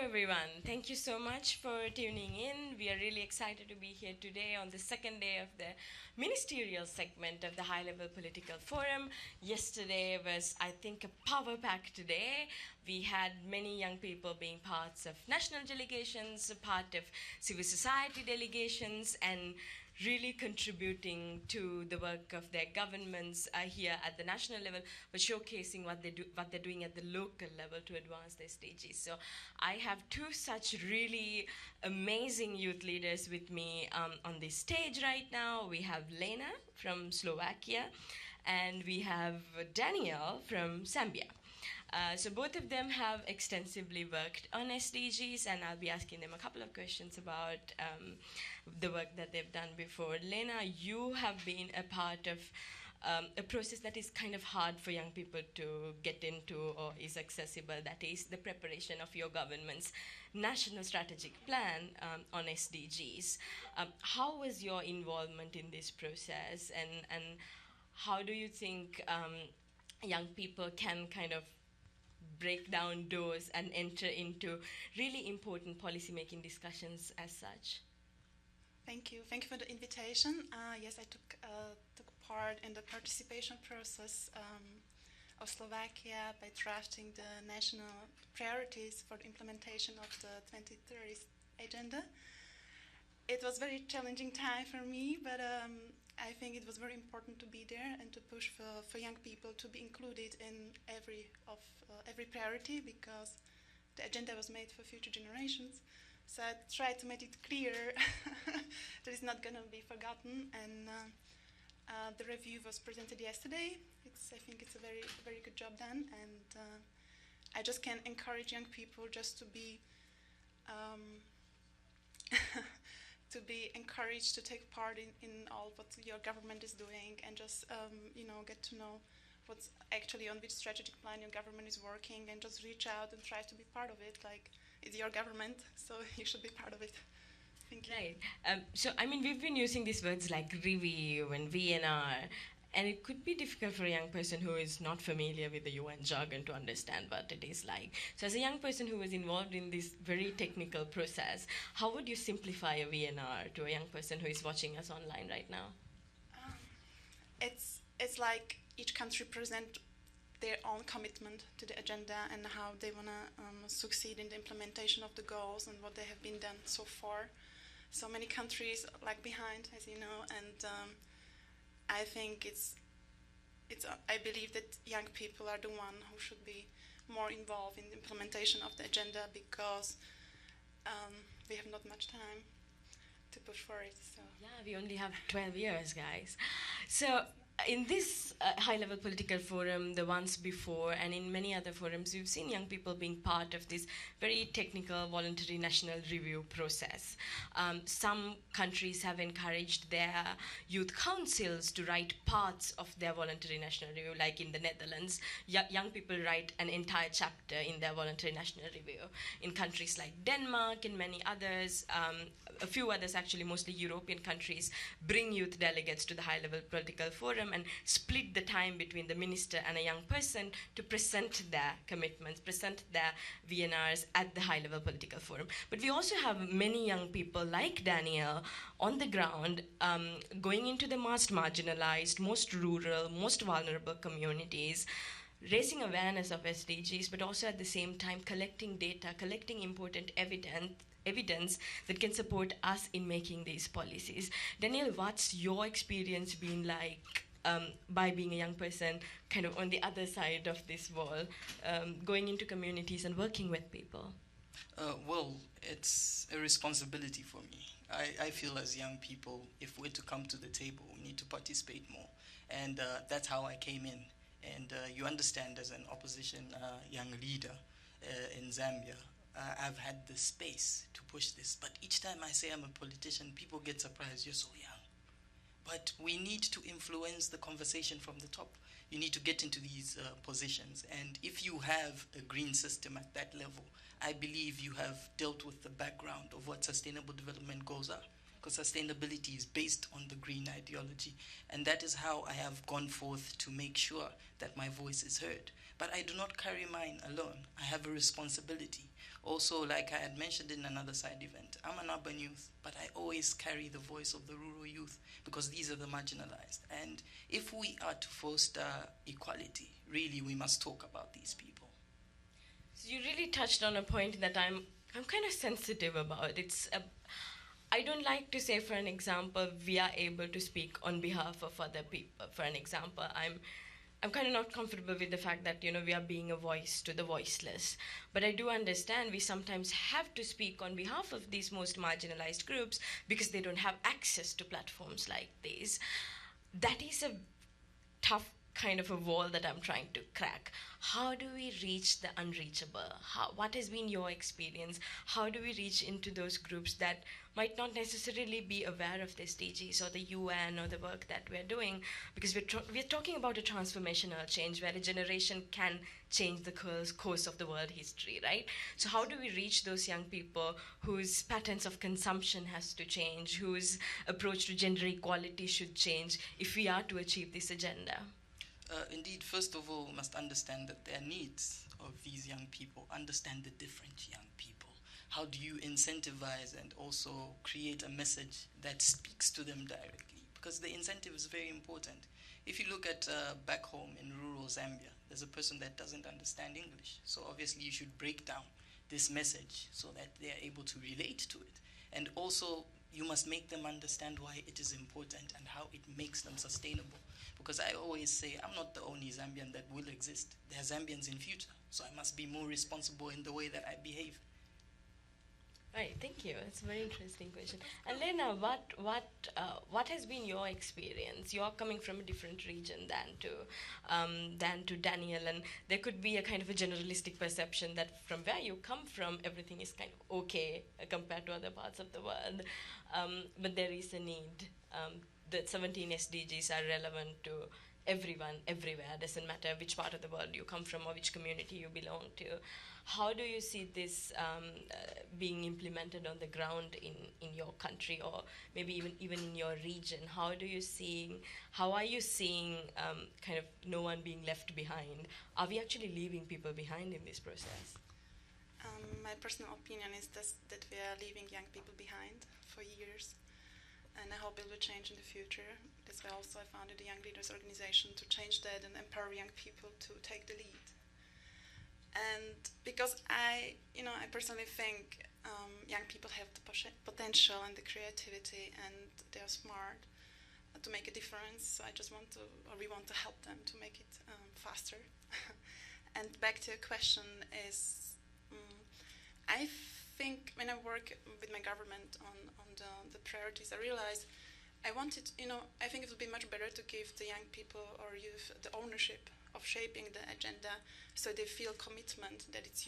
everyone. Thank you so much for tuning in. We are really excited to be here today on the second day of the ministerial segment of the High Level Political Forum. Yesterday was, I think, a power-packed day. We had many young people being parts of national delegations, a part of civil society delegations, and really contributing to the work of their governments here at the national level, but showcasing what they're doing at the local level to advance the SDGs. So I have two such really amazing youth leaders with me on this stage right now. We have Lena from Slovakia, and we have Daniel from Zambia. So both of them have extensively worked on SDGs, and I'll be asking them a couple of questions about the work that they've done before. Lena, you have been a part of a process that is kind of hard for young people to get into or is accessible. That is the preparation of your government's national strategic plan on SDGs. How was your involvement in this process, and how do you think young people can kind of break down doors and enter into really important policy-making discussions as such? Thank you. Thank you for the invitation. Yes, I took part in the participation process of Slovakia by drafting the national priorities for the implementation of the 2030 agenda. It was a very challenging time for me, but I think it was very important to be there and to push for young people to be included in every priority, because the agenda was made for future generations. So I tried to make it clear that it's not going to be forgotten. And the review was presented yesterday. I think it's a very good job done. And I just can encourage young people just to be to be encouraged to take part in all what your government is doing, and just get to know what's actually on which strategic plan your government is working, and just reach out and try to be part of it. Like, it's your government, so you should be part of it. Thank you. Right. So, I mean, we've been using these words like review and VNR, and it could be difficult for a young person who is not familiar with the UN jargon to understand what it is like. So, as a young person who was involved in this very technical process, how would you simplify a VNR to a young person who is watching us online right now? It's like each country present their own commitment to the agenda and how they want to succeed in the implementation of the goals and what they have been done so far. So many countries lag behind, as you know, and I think I believe that young people are the one who should be more involved in the implementation of the agenda, because we have not much time to push for it. So. Yeah, we only have 12 years, guys. So in this high-level political forum, the ones before, and in many other forums, we've seen young people being part of this very technical voluntary national review process. Some countries have encouraged their youth councils to write parts of their voluntary national review, like in the Netherlands. Young people write an entire chapter in their voluntary national review. In countries like Denmark and many others, a few others actually, mostly European countries, bring youth delegates to the high-level political forum and split the time between the minister and a young person to present their commitments, present their VNRs at the high-level political forum. But we also have many young people like Daniel on the ground, going into the most marginalized, most rural, most vulnerable communities, raising awareness of SDGs, but also at the same time collecting data, collecting important evidence that can support us in making these policies. Daniel, what's your experience been like by being a young person kind of on the other side of this wall, going into communities and working with people? Well, it's a responsibility for me. I feel as young people, if we're to come to the table, we need to participate more. And that's how I came in. And you understand, as an opposition young leader in Zambia, I've had the space to push this. But each time I say I'm a politician, people get surprised, you're so young. But we need to influence the conversation from the top. You need to get into these positions. And if you have a green system at that level, I believe you have dealt with the background of what sustainable development goals are. because sustainability is based on the green ideology. And that is how I have gone forth to make sure that my voice is heard. But I do not carry mine alone. I have a responsibility. Also, like I had mentioned in another side event, I'm an urban youth, but I always carry the voice of the rural youth because these are the marginalized. And if we are to foster equality, really we must talk about these people. So you really touched on a point that I'm kind of sensitive about. I don't like to say, for an example, we are able to speak on behalf of other people. For an example, I'm kind of not comfortable with the fact that, we are being a voice to the voiceless. But I do understand we sometimes have to speak on behalf of these most marginalized groups because they don't have access to platforms like these. That is a tough kind of a wall that I'm trying to crack. How do we reach the unreachable? What has been your experience? How do we reach into those groups that might not necessarily be aware of the SDGs or the UN or the work that we're doing? Because we're talking about a transformational change where a generation can change the course of the world history, right? So how do we reach those young people whose patterns of consumption has to change, whose approach to gender equality should change if we are to achieve this agenda? Indeed, first of all, we must understand that their needs of these young people, understand the different young people. How do you incentivize and also create a message that speaks to them directly? Because the incentive is very important. If you look at back home in rural Zambia, there's a person that doesn't understand English. So obviously you should break down this message so that they are able to relate to it. And also you must make them understand why it is important and how it makes them sustainable. Because I always say, I'm not the only Zambian that will exist. There are Zambians in future, so I must be more responsible in the way that I behave. Right, thank you. It's a very interesting question. And Lena, what has been your experience? You're coming from a different region than to Daniel, and there could be a kind of a generalistic perception that from where you come from, everything is kind of okay compared to other parts of the world. But there is a need. The 17 SDGs are relevant to everyone, everywhere. It doesn't matter which part of the world you come from or which community you belong to. How do you see this being implemented on the ground in your country or maybe even in your region? How are you seeing kind of no one being left behind? Are we actually leaving people behind in this process? My personal opinion is that we are leaving young people behind for years. And I hope it will change in the future. That's why also I founded the Young Leaders Organization to change that and empower young people to take the lead. And because I personally think young people have the potential and the creativity, and they are smart to make a difference. So we want to help them to make it faster. And back to your question is, I think when I work with my government on the priorities, I realize I think it would be much better to give the young people or youth the ownership of shaping the agenda, so they feel commitment that it's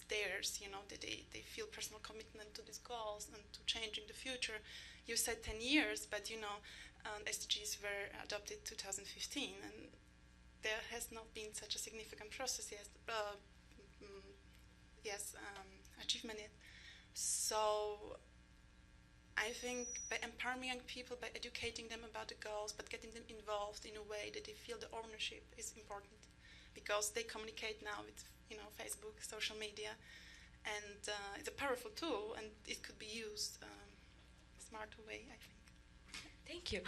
theirs, that they feel personal commitment to these goals and to changing the future. You said 10 years, but SDGs were adopted 2015, and there has not been such a significant process achievement yet. So I think by empowering young people, by educating them about the goals, but getting them involved in a way that they feel the ownership is important, because they communicate now with Facebook, social media, and it's a powerful tool, and it could be used a smarter way, I think. Thank you.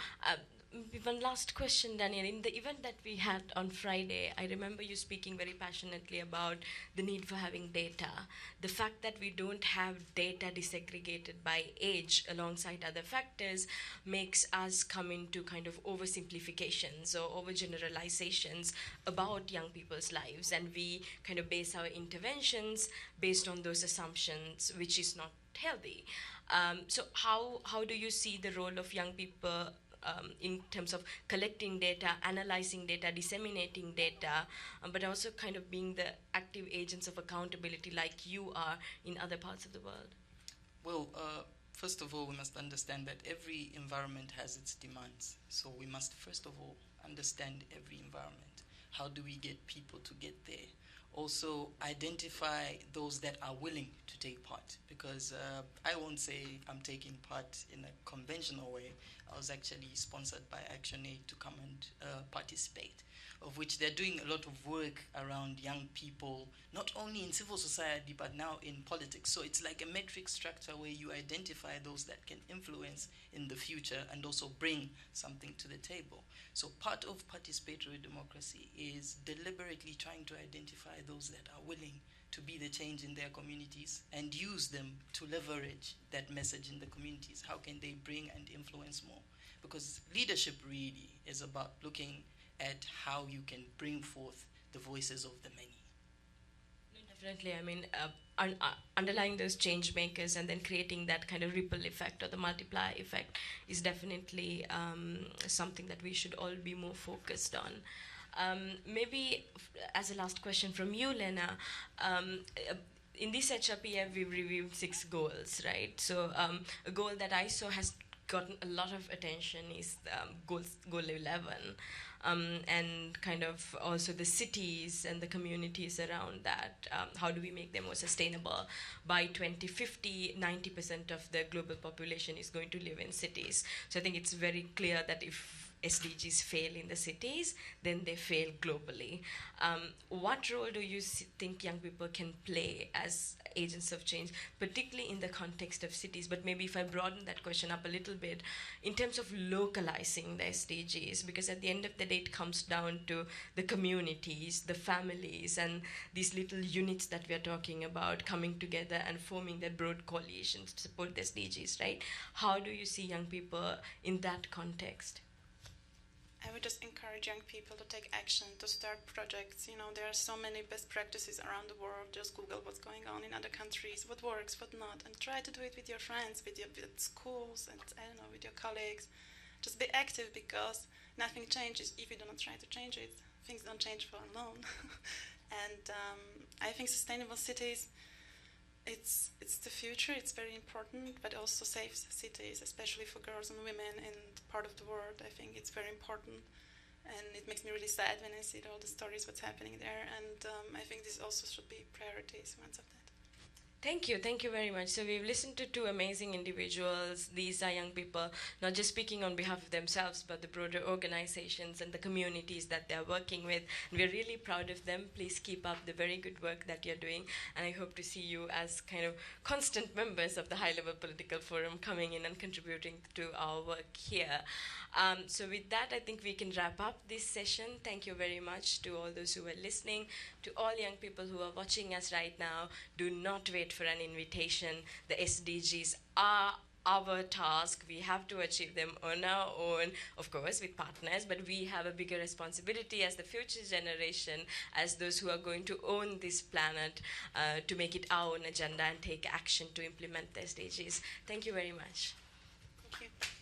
One last question, Daniel. In the event that we had on Friday, I remember you speaking very passionately about the need for having data. The fact that we don't have data disaggregated by age alongside other factors makes us come into kind of oversimplifications or overgeneralizations about young people's lives, and we kind of base our interventions based on those assumptions, which is not healthy. So how do you see the role of young people in terms of collecting data, analyzing data, disseminating data, but also kind of being the active agents of accountability like you are in other parts of the world? Well, first of all, we must understand that every environment has its demands. So we must first of all understand every environment. How do we get people to get there? Also, identify those that are willing to take part, because I won't say I'm taking part in a conventional way. I was actually sponsored by ActionAid to come and participate, of which they're doing a lot of work around young people, not only in civil society, but now in politics. So it's like a metric structure where you identify those that can influence in the future and also bring something to the table. So part of participatory democracy is deliberately trying to identify those that are willing to be the change in their communities and use them to leverage that message in the communities. How can they bring and influence more? Because leadership really is about looking at how you can bring forth the voices of the many. Definitely. I mean, underlying those change makers and then creating that kind of ripple effect or the multiplier effect is definitely something that we should all be more focused on. Maybe as a last question from you, Lena, in this HLPF we've reviewed 6 goals, right? So a goal that I saw has gotten a lot of attention is goal 11. And kind of also the cities and the communities around that. How do we make them more sustainable? By 2050, 90% of the global population is going to live in cities. So I think it's very clear that if SDGs fail in the cities, then they fail globally. What role do you think young people can play as agents of change, particularly in the context of cities? But maybe if I broaden that question up a little bit, in terms of localizing the SDGs, because at the end of the day, it comes down to the communities, the families, and these little units that we are talking about coming together and forming their broad coalitions to support the SDGs, right? How do you see young people in that context? I would just encourage young people to take action, to start projects. You know, there are so many best practices around the world. Just Google what's going on in other countries, what works, what not, and try to do it with your friends, with schools, and I don't know, with your colleagues. Just be active, because nothing changes if you do not try to change it. Things don't change for alone. And I think sustainable cities, it's the future. It's very important, but also safe cities, especially for girls and women in part of the world. I think it's very important, and it makes me really sad when I see all the stories, what's happening there. And I think this also should be priorities once of that. Thank you very much. So we've listened to 2 amazing individuals. These are young people, not just speaking on behalf of themselves, but the broader organizations and the communities that they're working with. And we're really proud of them. Please keep up the very good work that you're doing. And I hope to see you as kind of constant members of the High-Level Political Forum coming in and contributing to our work here. So with that, I think we can wrap up this session. Thank you very much to all those who were listening. To all young people who are watching us right now, do not wait for an invitation. The SDGs are our task. We have to achieve them on our own, of course, with partners, but we have a bigger responsibility as the future generation, as those who are going to own this planet, to make it our own agenda and take action to implement the SDGs. Thank you very much. Thank you.